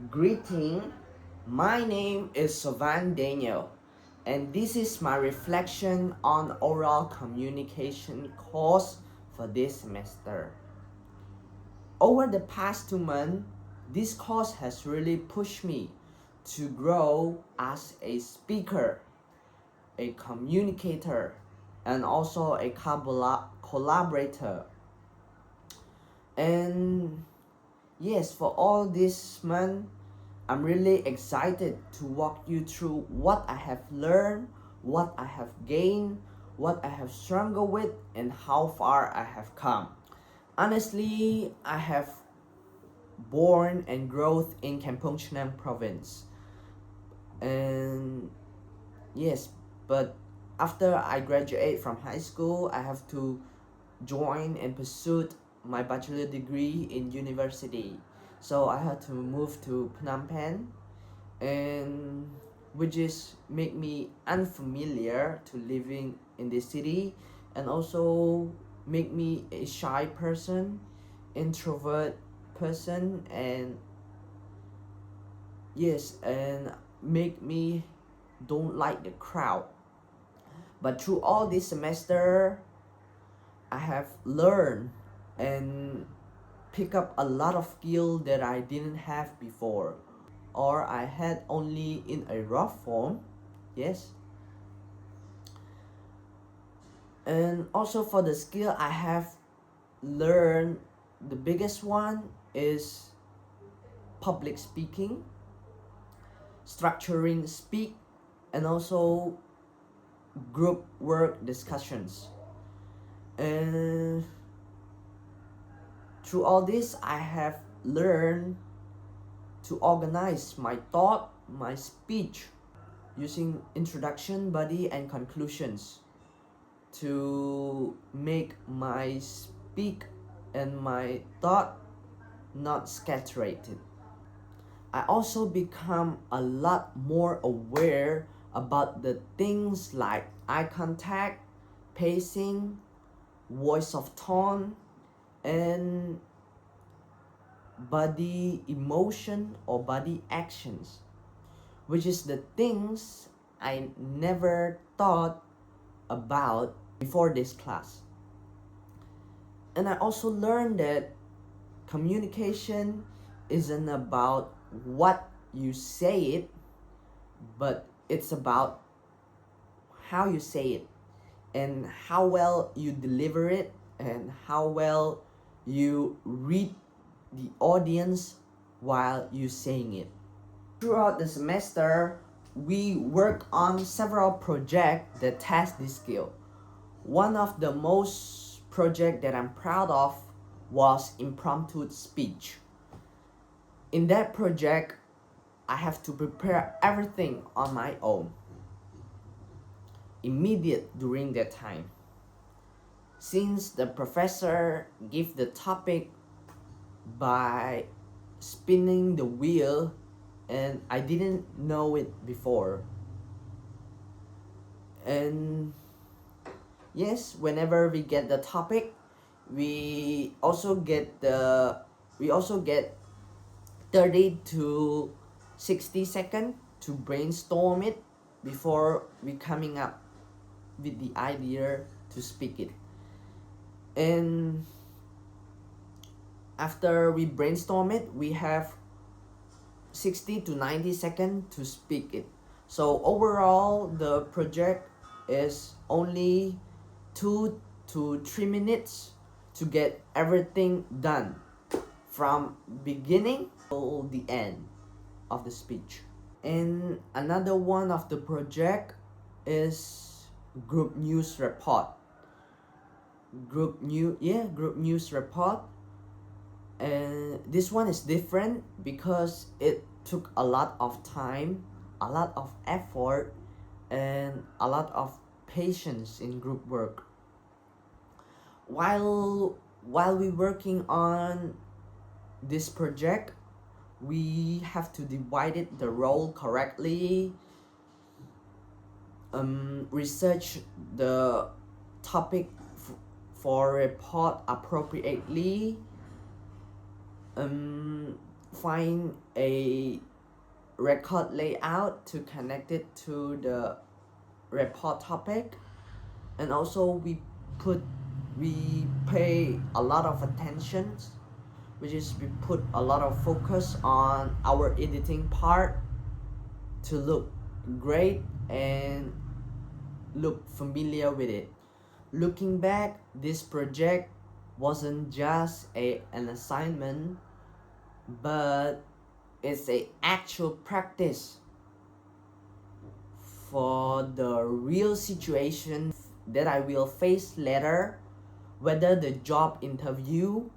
Greeting, my name is Sovan Daniel, and this is my reflection on oral communication course for this semester. Over the past 2 months, this course has really pushed me to grow as a speaker, a communicator, and also a collaborator. And yes, for all this month, I'm really excited to walk you through what I have learned, what I have gained, what I have struggled with, and how far I have come. Honestly, I have born and growth in Kampong Chhnang province. And yes, but after I graduate from high school, I have to join and pursue my bachelor degree in university. So I had to move to Phnom Penh, and which is make me unfamiliar to living in this city, and also make me a shy person, introvert person, and yes, and make me don't like the crowd. But through all this semester, I have learned and pick up a lot of skill that I didn't have before, or I had only in a rough form. Yes. And also for the skill I have learned, the biggest one is public speaking, structuring speak, and also group work discussions. And through all this, I have learned to organize my thought, my speech, using introduction, body, and conclusions to make my speak and my thought not scattered. I also become a lot more aware about the things like eye contact, pacing, voice of tone, and body emotion or body actions, which is the things I never thought about before this class. And I also learned that communication isn't about what you say it, but it's about how you say it, and how well you deliver it, and how well you read the audience while you saying it. Throughout the semester, we work on several projects that test this skill. One of the most project that I'm proud of was impromptu speech. In that project, I have to prepare everything on my own, immediate during that time. Since the professor gave the topic by spinning the wheel, and I didn't know it before. And yes, whenever we get the topic, we also get 30 to 60 seconds to brainstorm it before we coming up with the idea to speak it. And after we brainstorm it, we have 60 to 90 seconds to speak it. So overall, the project is only 2 to 3 minutes to get everything done from beginning to the end of the speech. And another one of the project is group news report. Group news report. And this one is different because it took a lot of time, a lot of effort, and a lot of patience in group work. While we working on this project, we have to divide it the role correctly, research the topic for report appropriately, find a record layout to connect it to the report topic, and also we pay a lot of attention, which is we put a lot of focus on our editing part to look great and look familiar with it. Looking back, this project wasn't just an assignment, but it's a actual practice for the real situation that I will face later, whether the job interview,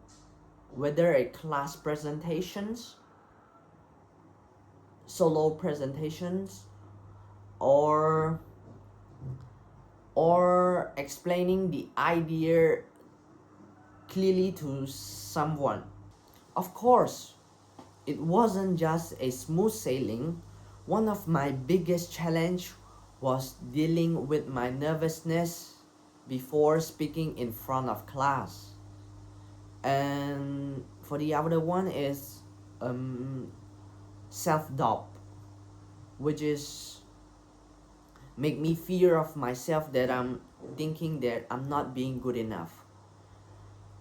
whether a class presentations, solo presentations, or explaining the idea clearly to someone. Of course, it wasn't just a smooth sailing. One of my biggest challenge was dealing with my nervousness before speaking in front of class. And for the other one is self-doubt, which is make me fear of myself, that I'm thinking that I'm not being good enough.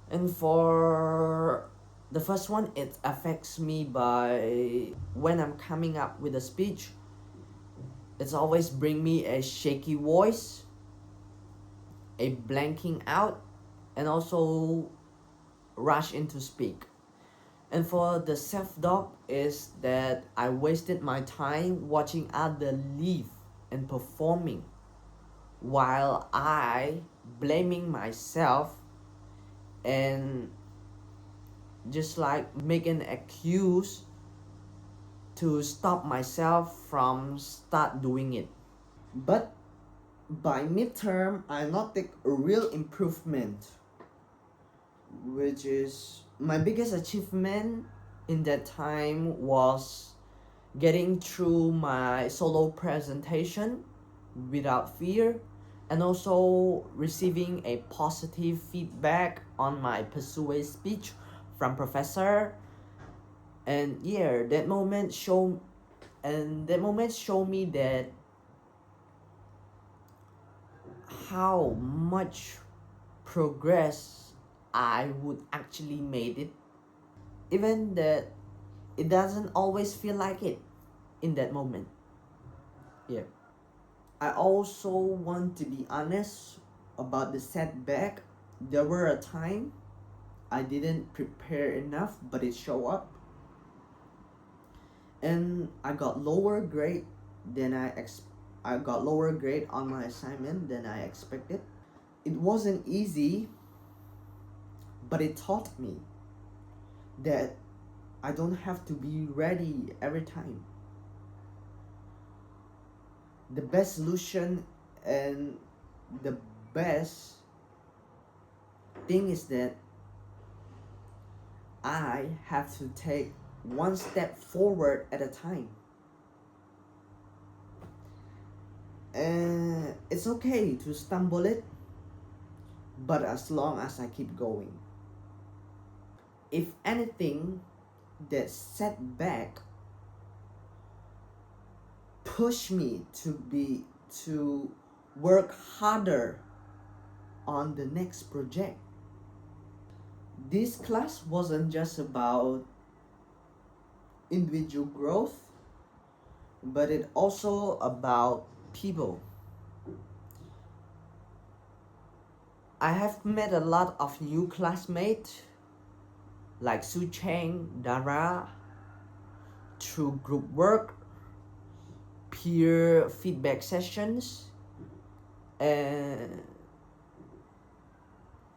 And for the first one, it affects me by when I'm coming up with a speech. It's always bring me a shaky voice, a blanking out, and also rush into speak. And for the self-doubt is that I wasted my time watching other leave and performing, while I blaming myself and just like make an excuse to stop myself from start doing it. But by midterm, I noticed a real improvement, which is my biggest achievement in that time was getting through my solo presentation without fear, and also receiving a positive feedback on my persuasive speech from professor. And yeah, that moment show me that how much progress I would actually made it, even that it doesn't always feel like it in that moment. Yeah, I also want to be honest about the setback. There were a time I didn't prepare enough, but it showed up, and I got lower grade than I got lower grade on my assignment than I expected. It wasn't easy, but it taught me that I don't have to be ready every time. The best solution and the best thing is that I have to take one step forward at a time. And it's okay to stumble it, but as long as I keep going. If anything, that setback push me to work harder on the next project. This class wasn't just about individual growth, but it also about people. I have met a lot of new classmates like Su Cheng, Dara, through group work, peer feedback sessions, and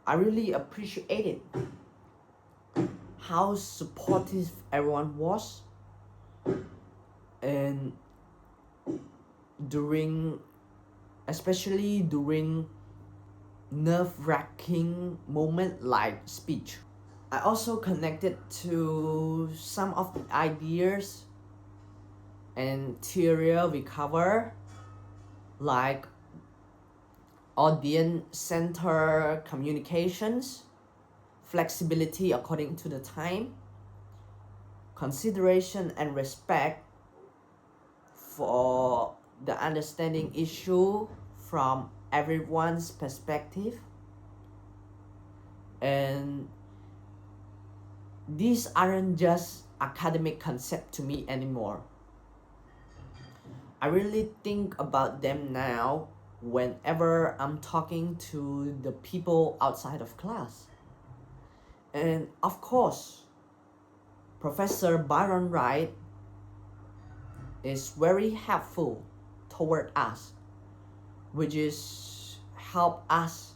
I really appreciated how supportive everyone was. And especially during nerve-wracking moment like speech, I also connected to some of the ideas and theory we cover, like audience center communications, flexibility according to the time, consideration and respect for the understanding issue from everyone's perspective. And these aren't just academic concepts to me anymore. I really think about them now whenever I'm talking to the people outside of class. And of course, Professor Byron Wright is very helpful toward us, which is help us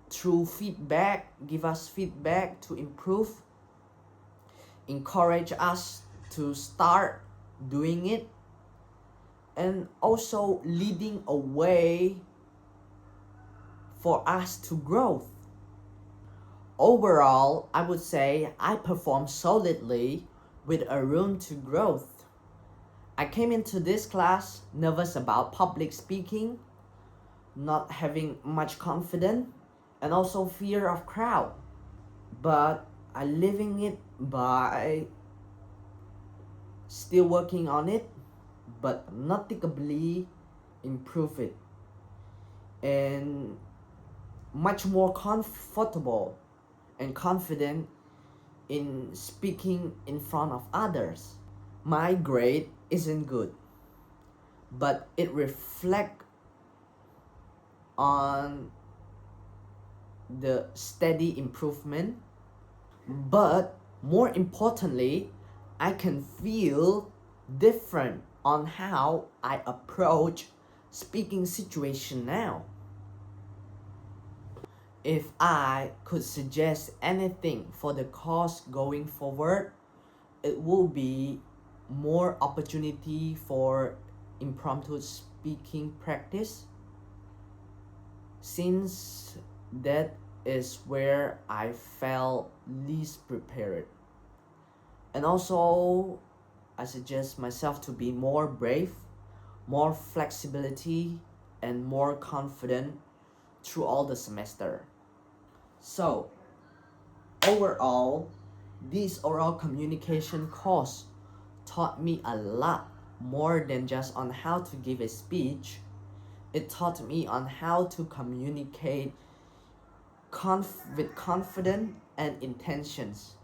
through feedback, give us feedback to improve, encourage us to start doing it, and also leading a way for us to grow. Overall, I would say I performed solidly with a room to growth. I came into this class nervous about public speaking, not having much confidence, and also fear of crowd. But I living it by still working on it, but noticeably improve it, and much more comfortable and confident in speaking in front of others. My grade isn't good, but it reflects on the steady improvement. But more importantly, I can feel different on how I approach speaking situation now. If I could suggest anything for the course going forward, it will be more opportunity for impromptu speaking practice, since that is where I felt least prepared. And also, I suggest myself to be more brave, more flexibility, and more confident through all the semester. So, overall, this oral communication course taught me a lot more than just on how to give a speech. It taught me on how to communicate with confidence and intentions.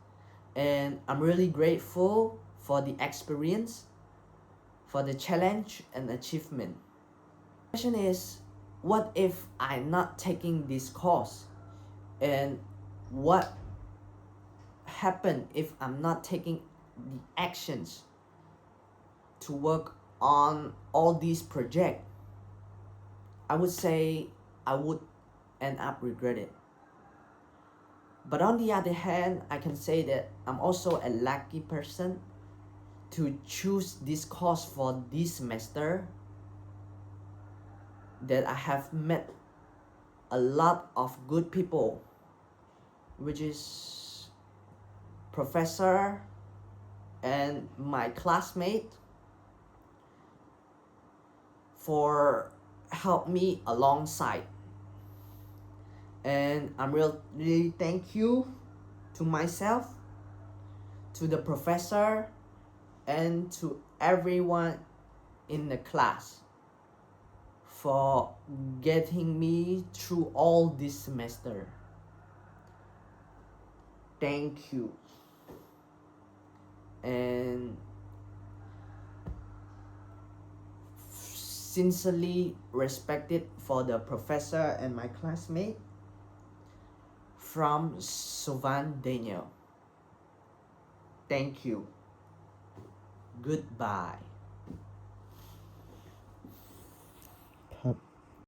And I'm really grateful for the experience, for the challenge and achievement. The question is, what if I'm not taking this course? And what happen if I'm not taking the actions to work on all these projects? I would say I would end up regret it. But on the other hand, I can say that I'm also a lucky person to choose this course for this semester, that I have met a lot of good people, which is professor and my classmate, for help me alongside. And I'm really thank you to myself, to the professor, and to everyone in the class for getting me through all this semester. Thank you. And sincerely respected for the professor and my classmate, from Suvan Daniel. Thank you. Goodbye.